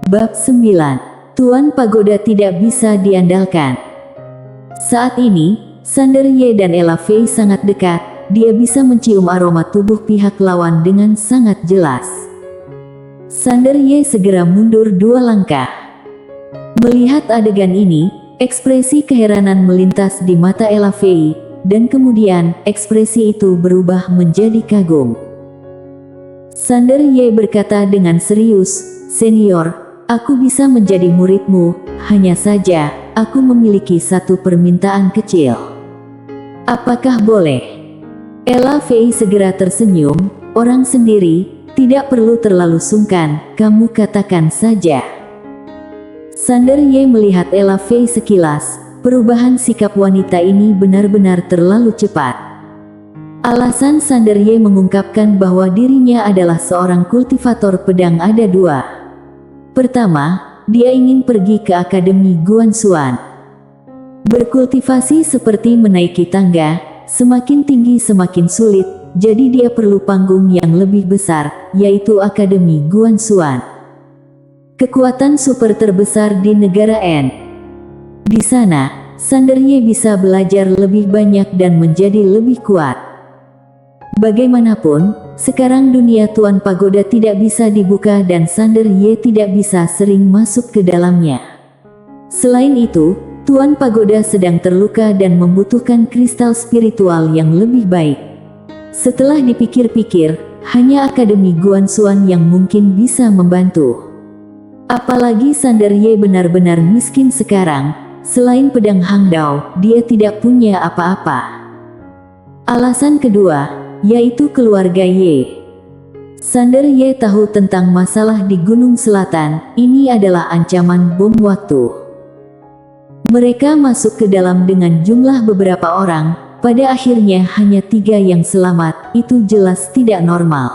Bab 9. Tuan Pagoda tidak bisa diandalkan. Saat ini, Sander Ye dan Ella Fei sangat dekat. Dia bisa mencium aroma tubuh pihak lawan dengan sangat jelas. Sander Ye segera mundur 2 langkah. Melihat adegan ini, ekspresi keheranan melintas di mata Ella Fei, dan kemudian ekspresi itu berubah menjadi kagum. Sander Ye berkata dengan serius, "Senior, aku bisa menjadi muridmu, hanya saja, aku memiliki satu permintaan kecil. Apakah boleh?" Ella Fei segera tersenyum, "Orang sendiri, tidak perlu terlalu sungkan, kamu katakan saja." Sander Ye melihat Ella Fei sekilas, perubahan sikap wanita ini benar-benar terlalu cepat. Alasan Sander Ye mengungkapkan bahwa dirinya adalah seorang kultivator pedang ada 2. Pertama, dia ingin pergi ke Akademi Guanxuan. Berkultivasi seperti menaiki tangga, semakin tinggi semakin sulit, jadi dia perlu panggung yang lebih besar, yaitu Akademi Guanxuan. Kekuatan super terbesar di negara N. Di sana, Sander Ye bisa belajar lebih banyak dan menjadi lebih kuat. Bagaimanapun, sekarang dunia Tuan Pagoda tidak bisa dibuka dan Sander Ye tidak bisa sering masuk ke dalamnya. Selain itu, Tuan Pagoda sedang terluka dan membutuhkan kristal spiritual yang lebih baik. Setelah dipikir-pikir, hanya Akademi Guanxuan yang mungkin bisa membantu. Apalagi Sander Ye benar-benar miskin sekarang, selain pedang Hangdao, dia tidak punya apa-apa. Alasan kedua, yaitu keluarga Ye. Sander Ye tahu tentang masalah di Gunung Selatan, ini adalah ancaman bom waktu. Mereka masuk ke dalam dengan jumlah beberapa orang, pada akhirnya hanya 3 yang selamat, itu jelas tidak normal.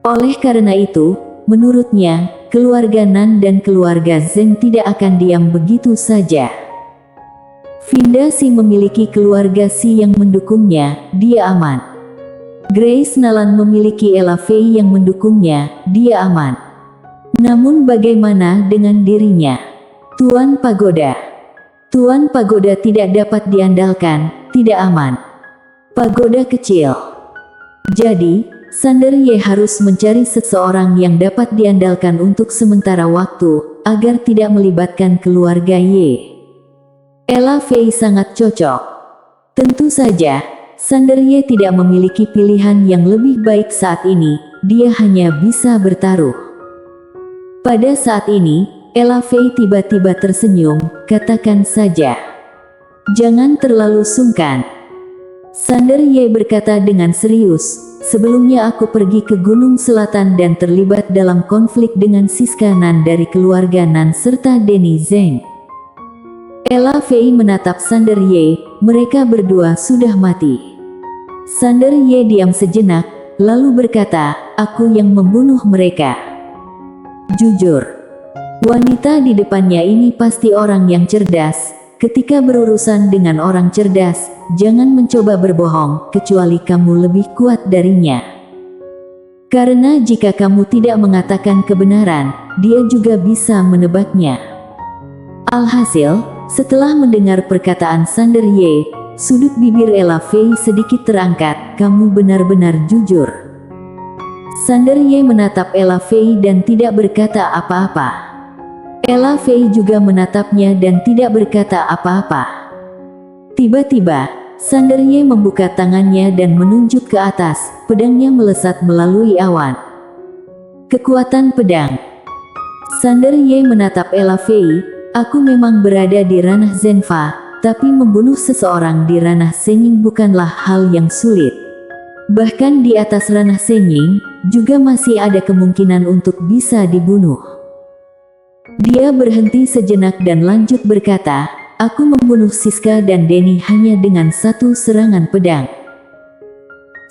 Oleh karena itu, menurutnya, keluarga Nan dan keluarga Zeng tidak akan diam begitu saja. Vinda Si memiliki keluarga Si yang mendukungnya, dia aman. Grace Nalan memiliki Ella Fei yang mendukungnya, dia aman. Namun bagaimana dengan dirinya? Tuan Pagoda. Tuan Pagoda tidak dapat diandalkan, tidak aman. Pagoda kecil. Jadi, Sander Ye harus mencari seseorang yang dapat diandalkan untuk sementara waktu, agar tidak melibatkan keluarga Ye. Ella Fei sangat cocok. Tentu saja, Sander Ye tidak memiliki pilihan yang lebih baik saat ini, dia hanya bisa bertaruh. Pada saat ini, Ella Fei tiba-tiba tersenyum, "Katakan saja. Jangan terlalu sungkan." Sander Ye berkata dengan serius, "Sebelumnya aku pergi ke Gunung Selatan dan terlibat dalam konflik dengan Siska Nan dari keluarga Nan serta Denny Zeng." Ella Fei menatap Sander Ye, mereka berdua sudah mati. Sander Ye diam sejenak, lalu berkata, "Aku yang membunuh mereka." Jujur, wanita di depannya ini pasti orang yang cerdas. Ketika berurusan dengan orang cerdas, jangan mencoba berbohong, kecuali kamu lebih kuat darinya. Karena jika kamu tidak mengatakan kebenaran, dia juga bisa menebaknya. Alhasil, setelah mendengar perkataan Sander Ye, sudut bibir Ella Fei sedikit terangkat, "Kamu benar-benar jujur." Sander Ye menatap Ella Fei dan tidak berkata apa-apa. Ella Fei juga menatapnya dan tidak berkata apa-apa. Tiba-tiba, Sander Ye membuka tangannya dan menunjuk ke atas, pedangnya melesat melalui awan. Kekuatan pedang. Sander Ye menatap Ella Fei, "Aku memang berada di ranah Zenfa, tapi membunuh seseorang di ranah Senying bukanlah hal yang sulit. Bahkan di atas ranah Senying, juga masih ada kemungkinan untuk bisa dibunuh." Dia berhenti sejenak dan lanjut berkata, "Aku membunuh Siska dan Denny hanya dengan satu serangan pedang."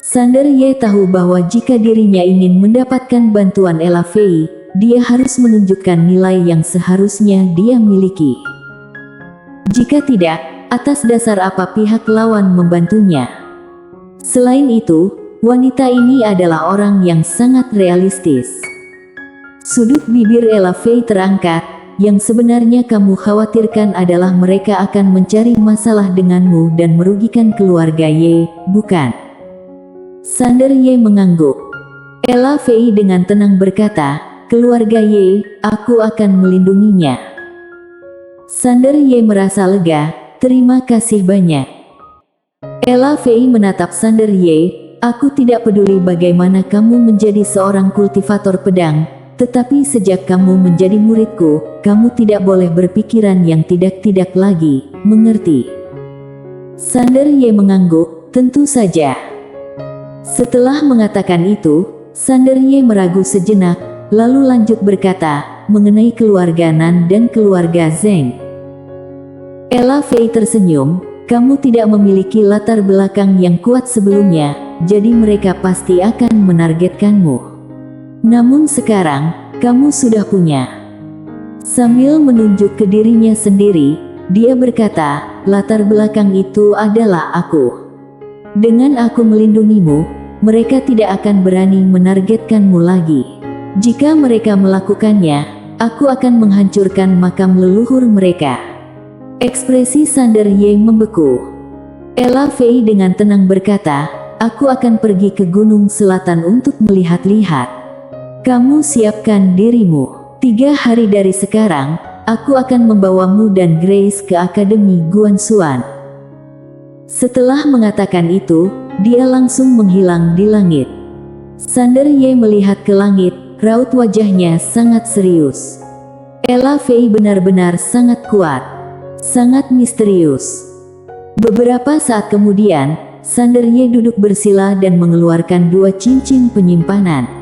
Sander Ye tahu bahwa jika dirinya ingin mendapatkan bantuan Ella Fei, dia harus menunjukkan nilai yang seharusnya dia miliki. Jika tidak, atas dasar apa pihak lawan membantunya? Selain itu, wanita ini adalah orang yang sangat realistis. Sudut bibir Ella Fei terangkat. Yang sebenarnya kamu khawatirkan adalah mereka akan mencari masalah denganmu dan merugikan keluarga Ye, bukan? Sander Ye mengangguk. Ella Fei dengan tenang berkata, keluarga Ye, aku akan melindunginya. Sander Ye merasa lega, terima kasih banyak. Ella Fei menatap Sander Ye, aku tidak peduli bagaimana kamu menjadi seorang kultivator pedang, tetapi sejak kamu menjadi muridku, kamu tidak boleh berpikiran yang tidak-tidak lagi, mengerti? Sander Ye mengangguk, tentu saja. Setelah mengatakan itu, Sander Ye meragu sejenak, lalu lanjut berkata, mengenai keluarga Nan dan keluarga Zheng. Ella Fei tersenyum, kamu tidak memiliki latar belakang yang kuat sebelumnya, jadi mereka pasti akan menargetkanmu. Namun sekarang, kamu sudah punya. Sambil menunjuk ke dirinya sendiri, dia berkata, latar belakang itu adalah aku. Dengan aku melindungimu, mereka tidak akan berani menargetkanmu lagi. Jika mereka melakukannya, aku akan menghancurkan makam leluhur mereka. Ekspresi Sander Ye membeku. Ella Fei dengan tenang berkata, aku akan pergi ke Gunung Selatan untuk melihat-lihat. Kamu siapkan dirimu. 3 hari dari sekarang, aku akan membawamu dan Grace ke Akademi Guanxuan. Setelah mengatakan itu, dia langsung menghilang di langit. Sander Ye melihat ke langit, raut wajahnya sangat serius. Ella Fei benar-benar sangat kuat, sangat misterius. Beberapa saat kemudian, Sander Ye duduk bersila dan mengeluarkan 2 cincin penyimpanan.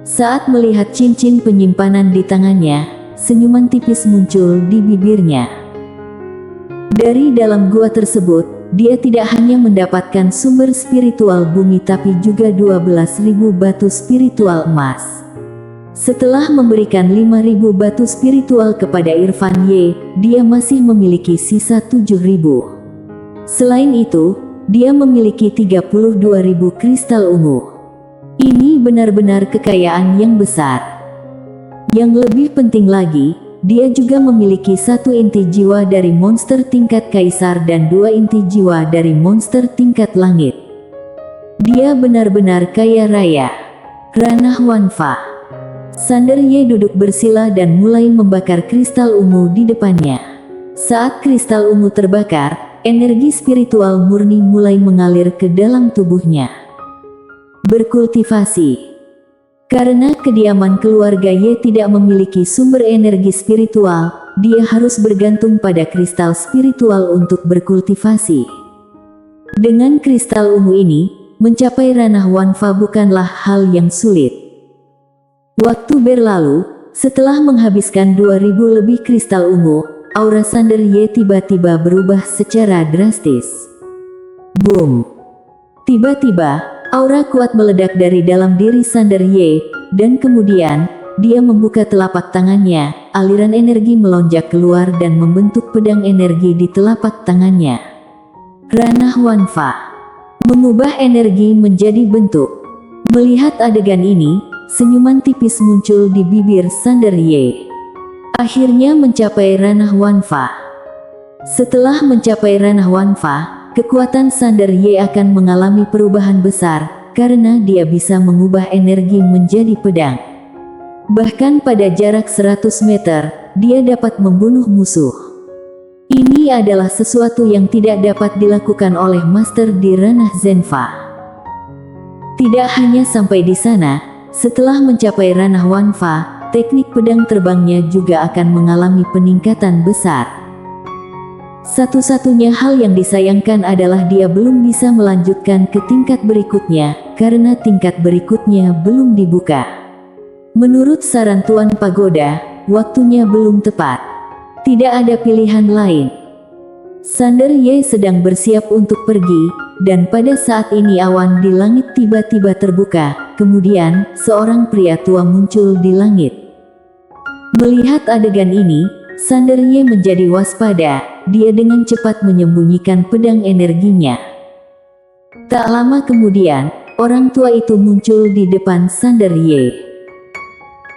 Saat melihat cincin penyimpanan di tangannya, senyuman tipis muncul di bibirnya. Dari dalam gua tersebut, dia tidak hanya mendapatkan sumber spiritual bumi tapi juga 12.000 batu spiritual emas. Setelah memberikan 5.000 batu spiritual kepada Irfan Ye, dia masih memiliki sisa 7.000. Selain itu, dia memiliki 32.000 kristal ungu. Ini benar-benar kekayaan yang besar. Yang lebih penting lagi, dia juga memiliki 1 inti jiwa dari monster tingkat kaisar dan 2 inti jiwa dari monster tingkat langit. Dia benar-benar kaya raya. Ranah Wanfa. Sander Ye duduk bersila dan mulai membakar kristal ungu di depannya. Saat kristal ungu terbakar, energi spiritual murni mulai mengalir ke dalam tubuhnya. Berkultivasi. Karena kediaman keluarga Ye tidak memiliki sumber energi spiritual, dia harus bergantung pada kristal spiritual untuk berkultivasi. Dengan kristal ungu ini, mencapai ranah Wanfa bukanlah hal yang sulit. Waktu berlalu, setelah menghabiskan 2.000 lebih kristal ungu, aura Sander Ye tiba-tiba berubah secara drastis. Boom! Tiba-tiba, aura kuat meledak dari dalam diri Sander Ye, dan kemudian, dia membuka telapak tangannya, aliran energi melonjak keluar dan membentuk pedang energi di telapak tangannya. Ranah Wanfa. Mengubah energi menjadi bentuk. Melihat adegan ini, senyuman tipis muncul di bibir Sander Ye. Akhirnya mencapai ranah Wanfa. Setelah mencapai ranah Wanfa, kekuatan Sander Ye akan mengalami perubahan besar, karena dia bisa mengubah energi menjadi pedang. Bahkan pada jarak 100 meter, dia dapat membunuh musuh. Ini adalah sesuatu yang tidak dapat dilakukan oleh master di ranah Zenfa. Tidak hanya sampai di sana, setelah mencapai ranah Wanfa, teknik pedang terbangnya juga akan mengalami peningkatan besar. Satu-satunya hal yang disayangkan adalah dia belum bisa melanjutkan ke tingkat berikutnya, karena tingkat berikutnya belum dibuka. Menurut saran Tuan Pagoda, waktunya belum tepat. Tidak ada pilihan lain. Sander Ye sedang bersiap untuk pergi, dan pada saat ini awan di langit tiba-tiba terbuka, kemudian seorang pria tua muncul di langit. Melihat adegan ini, Sander Ye menjadi waspada. Dia dengan cepat menyembunyikan pedang energinya. Tak lama kemudian, orang tua itu muncul di depan Sander Ye.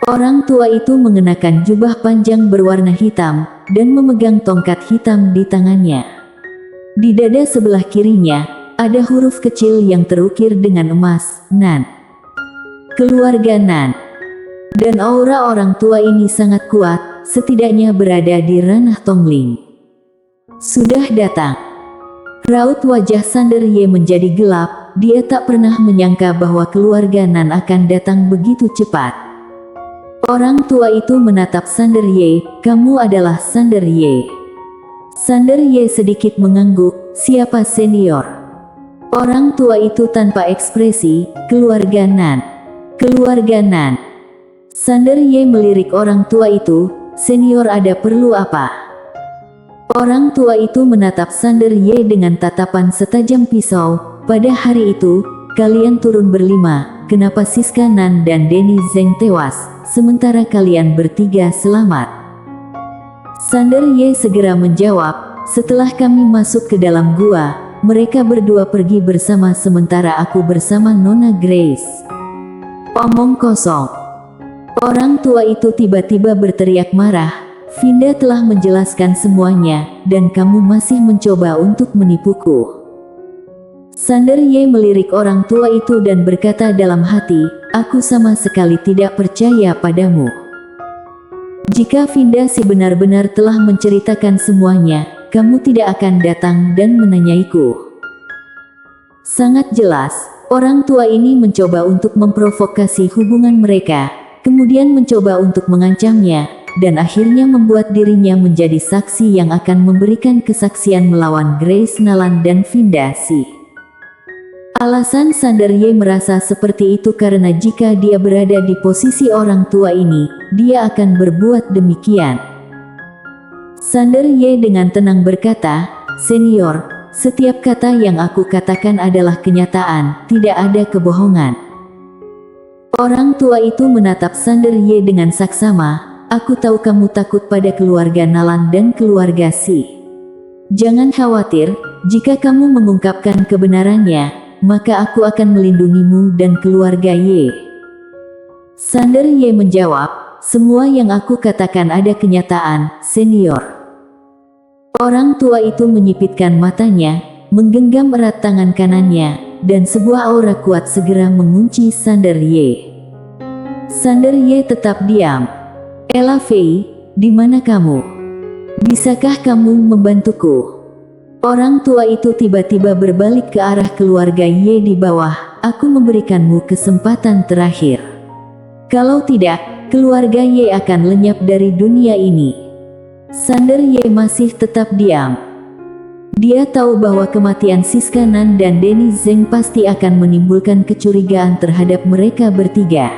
Orang tua itu mengenakan jubah panjang berwarna hitam, dan memegang tongkat hitam di tangannya. Di dada sebelah kirinya, ada huruf kecil yang terukir dengan emas, Nan. Keluarga Nan. Dan aura orang tua ini sangat kuat, setidaknya berada di ranah Tongling. Sudah datang. Raut wajah Sander Ye menjadi gelap, dia tak pernah menyangka bahwa keluarga Nan akan datang begitu cepat. Orang tua itu menatap Sander Ye, kamu adalah Sander Ye. Sander Ye sedikit mengangguk, siapa senior? Orang tua itu tanpa ekspresi, keluarga Nan. Keluarga Nan. Sander Ye melirik orang tua itu, senior ada perlu apa? Orang tua itu menatap Sander Ye dengan tatapan setajam pisau, pada hari itu, kalian turun berlima, kenapa Siska Nan dan Denny Zeng tewas, sementara kalian bertiga selamat? Sander Ye segera menjawab, setelah kami masuk ke dalam gua, mereka berdua pergi bersama sementara aku bersama Nona Grace. Omong kosong. Orang tua itu tiba-tiba berteriak marah, Vinda telah menjelaskan semuanya, dan kamu masih mencoba untuk menipuku. Sander Ye melirik orang tua itu dan berkata dalam hati, aku sama sekali tidak percaya padamu. Jika Vinda si benar-benar telah menceritakan semuanya, kamu tidak akan datang dan menanyaiku. Sangat jelas, orang tua ini mencoba untuk memprovokasi hubungan mereka, kemudian mencoba untuk mengancamnya, dan akhirnya membuat dirinya menjadi saksi yang akan memberikan kesaksian melawan Grace Nalan dan Vinda si. Alasan Sander Ye merasa seperti itu karena jika dia berada di posisi orang tua ini, dia akan berbuat demikian. Sander Ye dengan tenang berkata, senior, setiap kata yang aku katakan adalah kenyataan, tidak ada kebohongan. Orang tua itu menatap Sander Ye dengan saksama, aku tahu kamu takut pada keluarga Nalan dan keluarga Si. Jangan khawatir, jika kamu mengungkapkan kebenarannya, maka aku akan melindungimu dan keluarga Ye. Sander Ye menjawab, semua yang aku katakan ada kenyataan, senior. Orang tua itu menyipitkan matanya, menggenggam erat tangan kanannya, dan sebuah aura kuat segera mengunci Sander Ye. Sander Ye tetap diam. Ella Fei, di mana kamu? Bisakah kamu membantuku? Orang tua itu tiba-tiba berbalik ke arah keluarga Ye di bawah, aku memberikanmu kesempatan terakhir. Kalau tidak, keluarga Ye akan lenyap dari dunia ini. Sander Ye masih tetap diam. Dia tahu bahwa kematian Siska Nan dan Denny Zeng pasti akan menimbulkan kecurigaan terhadap mereka bertiga.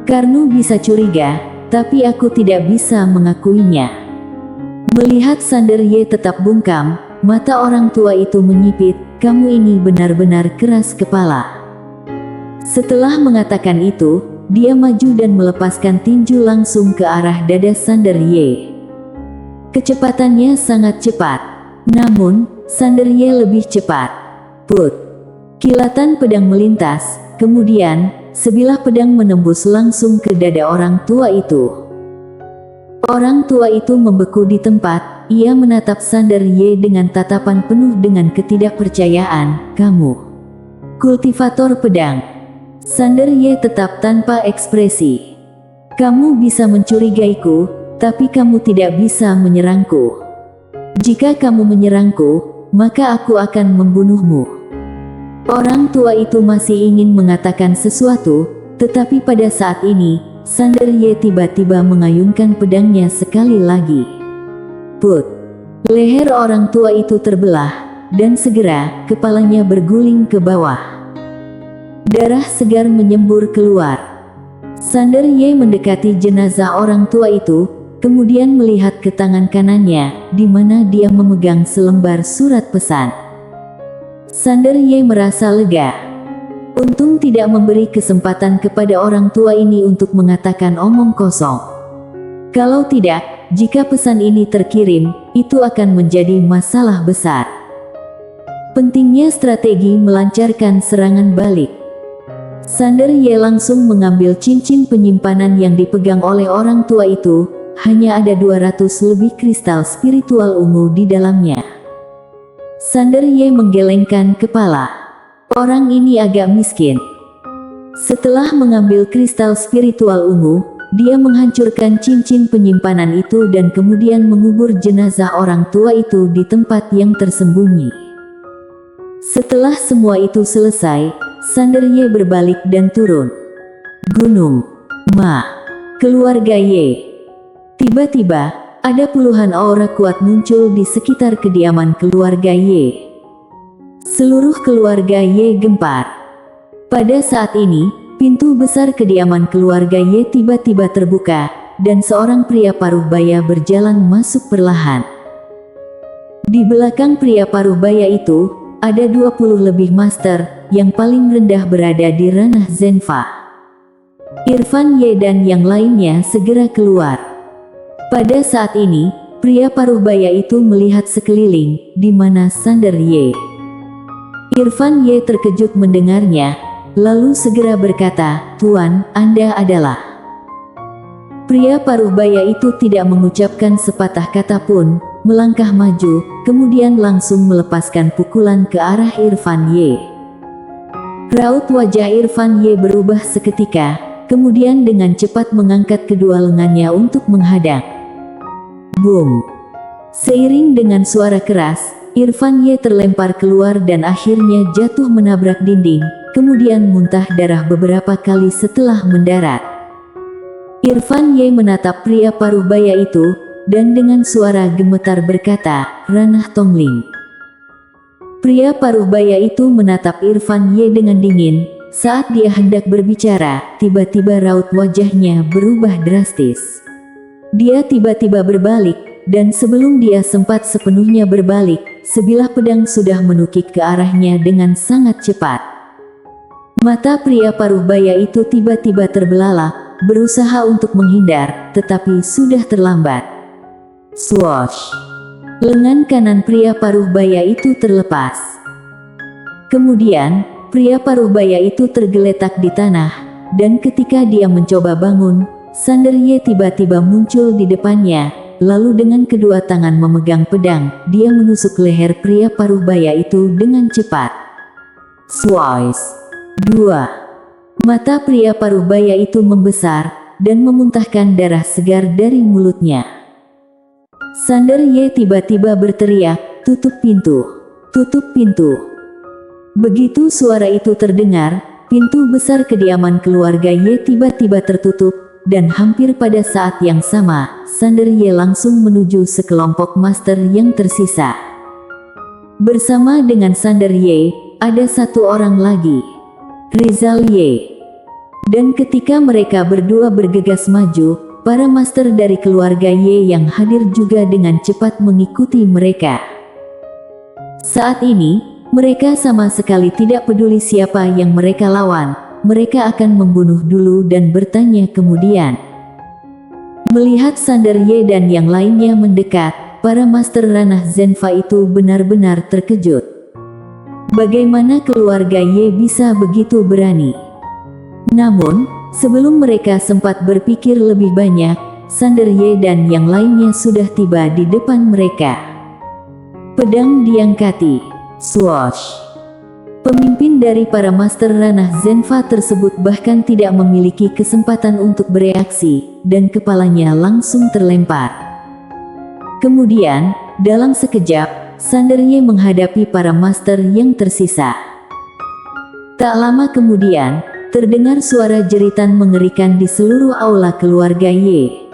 Karnu bisa curiga, tapi aku tidak bisa mengakuinya. Melihat Sander Ye tetap bungkam, mata orang tua itu menyipit, kamu ini benar-benar keras kepala. Setelah mengatakan itu, dia maju dan melepaskan tinju langsung ke arah dada Sander Ye. Kecepatannya sangat cepat, namun, Sander Ye lebih cepat. Put! Kilatan pedang melintas, kemudian, sebilah pedang menembus langsung ke dada orang tua itu. Orang tua itu membeku di tempat, ia menatap Sander Ye dengan tatapan penuh dengan ketidakpercayaan, kamu kultivator pedang. Sander Ye tetap tanpa ekspresi. Kamu bisa mencurigaiku, tapi kamu tidak bisa menyerangku. Jika kamu menyerangku, maka aku akan membunuhmu. Orang tua itu masih ingin mengatakan sesuatu, tetapi pada saat ini, Sander Ye tiba-tiba mengayunkan pedangnya sekali lagi. Put! Leher orang tua itu terbelah, dan segera, kepalanya berguling ke bawah. Darah segar menyembur keluar. Sander Ye mendekati jenazah orang tua itu, kemudian melihat ke tangan kanannya, di mana dia memegang selembar surat pesan. Sander Ye merasa lega. Untung tidak memberi kesempatan kepada orang tua ini untuk mengatakan omong kosong. Kalau tidak, jika pesan ini terkirim, itu akan menjadi masalah besar. Pentingnya strategi melancarkan serangan balik. Sander Ye langsung mengambil cincin penyimpanan yang dipegang oleh orang tua itu. Hanya ada 200 lebih kristal spiritual ungu di dalamnya. Sander Ye menggelengkan kepala. Orang ini agak miskin. Setelah mengambil kristal spiritual ungu, dia menghancurkan cincin penyimpanan itu dan kemudian mengubur jenazah orang tua itu di tempat yang tersembunyi. Setelah semua itu selesai, Sander Ye berbalik dan turun. Gunung Ma, keluarga Ye. Tiba-tiba, ada puluhan aura kuat muncul di sekitar kediaman keluarga Ye. Seluruh keluarga Ye gempar. Pada saat ini, pintu besar kediaman keluarga Ye tiba-tiba terbuka, dan seorang pria paruh baya berjalan masuk perlahan. Di belakang pria paruh baya itu, ada 20 lebih master, yang paling rendah berada di ranah Zenfa. Irfan Ye dan yang lainnya segera keluar. Pada saat ini, pria paruh baya itu melihat sekeliling, di mana Sander Ye. Irfan Ye terkejut mendengarnya, lalu segera berkata, "Tuan, Anda adalah..." Pria paruh baya itu tidak mengucapkan sepatah kata pun, melangkah maju, kemudian langsung melepaskan pukulan ke arah Irfan Ye. Raut wajah Irfan Ye berubah seketika, kemudian dengan cepat mengangkat kedua lengannya untuk menghadang. Boom! Seiring dengan suara keras, Irfan Ye terlempar keluar dan akhirnya jatuh menabrak dinding, kemudian muntah darah beberapa kali setelah mendarat. Irfan Ye menatap pria paruh baya itu, dan dengan suara gemetar berkata, "Ranah Tongling." Pria paruh baya itu menatap Irfan Ye dengan dingin. Saat dia hendak berbicara, tiba-tiba raut wajahnya berubah drastis. Dia tiba-tiba berbalik, dan sebelum dia sempat sepenuhnya berbalik, sebilah pedang sudah menukik ke arahnya dengan sangat cepat. Mata pria paruh baya itu tiba-tiba terbelalak, berusaha untuk menghindar, tetapi sudah terlambat. Swoosh! Lengan kanan pria paruh baya itu terlepas. Kemudian, pria paruh baya itu tergeletak di tanah, dan ketika dia mencoba bangun, Sander Ye tiba-tiba muncul di depannya, lalu dengan kedua tangan memegang pedang, dia menusuk leher pria paruh baya itu dengan cepat. Swoosh! 2. Mata pria paruh baya itu membesar, dan memuntahkan darah segar dari mulutnya. Sander Ye tiba-tiba berteriak, "Tutup pintu! Tutup pintu!" Begitu suara itu terdengar, pintu besar kediaman keluarga Ye tiba-tiba tertutup, dan hampir pada saat yang sama, Sander Ye langsung menuju sekelompok master yang tersisa. Bersama dengan Sander Ye, ada satu orang lagi, Rizal Ye. Dan ketika mereka berdua bergegas maju, para master dari keluarga Ye yang hadir juga dengan cepat mengikuti mereka. Saat ini, mereka sama sekali tidak peduli siapa yang mereka lawan. Mereka akan membunuh dulu dan bertanya kemudian. Melihat Sander Ye dan yang lainnya mendekat, para master ranah Zenfa itu benar-benar terkejut. Bagaimana keluarga Ye bisa begitu berani? Namun, sebelum mereka sempat berpikir lebih banyak, Sander Ye dan yang lainnya sudah tiba di depan mereka. Pedang diangkati. Swoosh! Pemimpin dari para master ranah Zenfa tersebut bahkan tidak memiliki kesempatan untuk bereaksi, dan kepalanya langsung terlempar. Kemudian, dalam sekejap, Sander Ye menghadapi para master yang tersisa. Tak lama kemudian, terdengar suara jeritan mengerikan di seluruh aula keluarga Ye.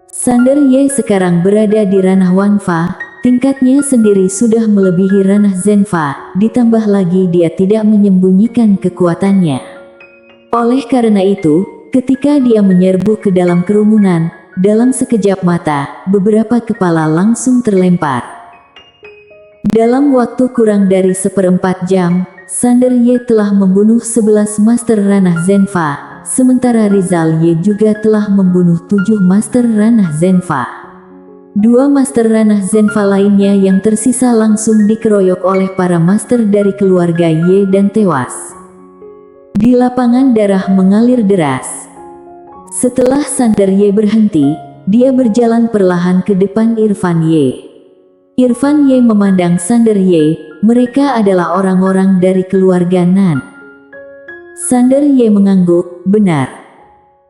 Sander Ye sekarang berada di ranah Wanfa. Tingkatnya sendiri sudah melebihi ranah Zenfa, ditambah lagi dia tidak menyembunyikan kekuatannya. Oleh karena itu, ketika dia menyerbu ke dalam kerumunan, dalam sekejap mata, beberapa kepala langsung terlempar. Dalam waktu kurang dari 1/4 jam, Sander Ye telah membunuh 11 master ranah Zenfa, sementara Rizal Ye juga telah membunuh 7 master ranah Zenfa. 2 master ranah Zenfa lainnya yang tersisa langsung dikeroyok oleh para master dari keluarga Ye dan tewas. Di lapangan darah mengalir deras. Setelah Sander Ye berhenti, dia berjalan perlahan ke depan Irfan Ye. Irfan Ye memandang Sander Ye, mereka adalah orang-orang dari keluarga Nan. Sander Ye mengangguk, benar.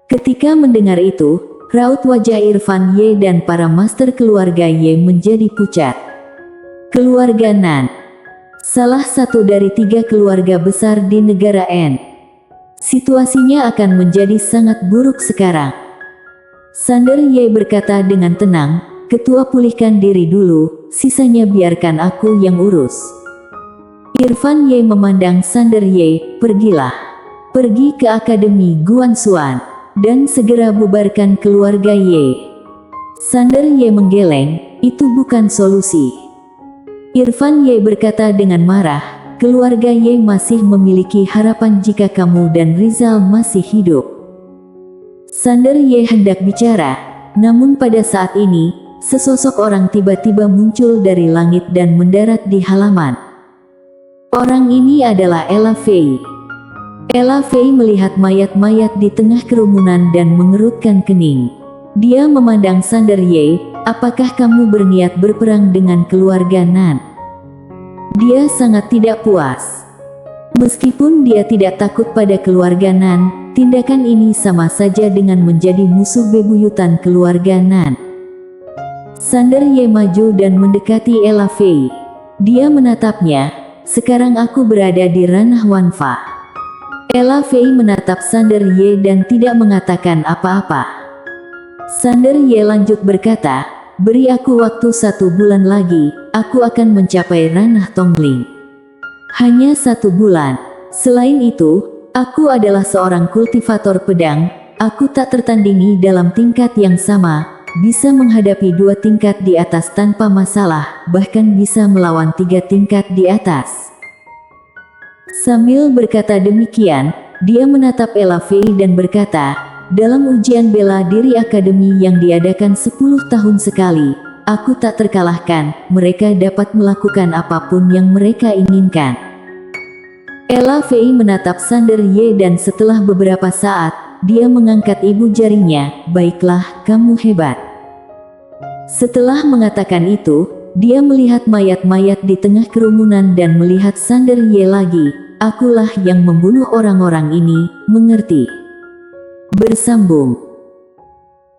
Ketika mendengar itu, raut wajah Irfan Ye dan para master keluarga Ye menjadi pucat. Keluarga Nan, salah satu dari 3 keluarga besar di negara N. Situasinya akan menjadi sangat buruk sekarang. Sander Ye berkata dengan tenang, ketua pulihkan diri dulu, sisanya biarkan aku yang urus. Irfan Ye memandang Sander Ye, pergilah. Pergi ke Akademi Guansuan, dan segera bubarkan keluarga Ye. Sander Ye menggeleng, itu bukan solusi. Irfan Ye berkata dengan marah, keluarga Ye masih memiliki harapan jika kamu dan Rizal masih hidup. Sander Ye hendak bicara, namun pada saat ini, sesosok orang tiba-tiba muncul dari langit dan mendarat di halaman. Orang ini adalah Ella Fei. Ella Fei melihat mayat-mayat di tengah kerumunan dan mengerutkan kening. Dia memandang Sander Ye, apakah kamu berniat berperang dengan keluarga Nan? Dia sangat tidak puas. Meskipun dia tidak takut pada keluarga Nan, tindakan ini sama saja dengan menjadi musuh bebuyutan keluarga Nan. Sander Ye maju dan mendekati Ella Fei. Dia menatapnya, sekarang aku berada di ranah Wanfa. Ella Fei menatap Sander Ye dan tidak mengatakan apa-apa. Sander Ye lanjut berkata, beri aku waktu 1 bulan lagi, aku akan mencapai ranah Tongling. Hanya 1 bulan. Selain itu, aku adalah seorang kultivator pedang, aku tak tertandingi dalam tingkat yang sama, bisa menghadapi 2 tingkat di atas tanpa masalah, bahkan bisa melawan 3 tingkat di atas. Sambil berkata demikian, dia menatap Ella Fei dan berkata, dalam ujian bela diri akademi yang diadakan 10 tahun sekali, aku tak terkalahkan, mereka dapat melakukan apapun yang mereka inginkan. Ella Fei menatap Sander Ye dan setelah beberapa saat, dia mengangkat ibu jarinya, baiklah, kamu hebat. Setelah mengatakan itu, dia melihat mayat-mayat di tengah kerumunan dan melihat Sander Ye lagi, akulah yang membunuh orang-orang ini, mengerti? Bersambung.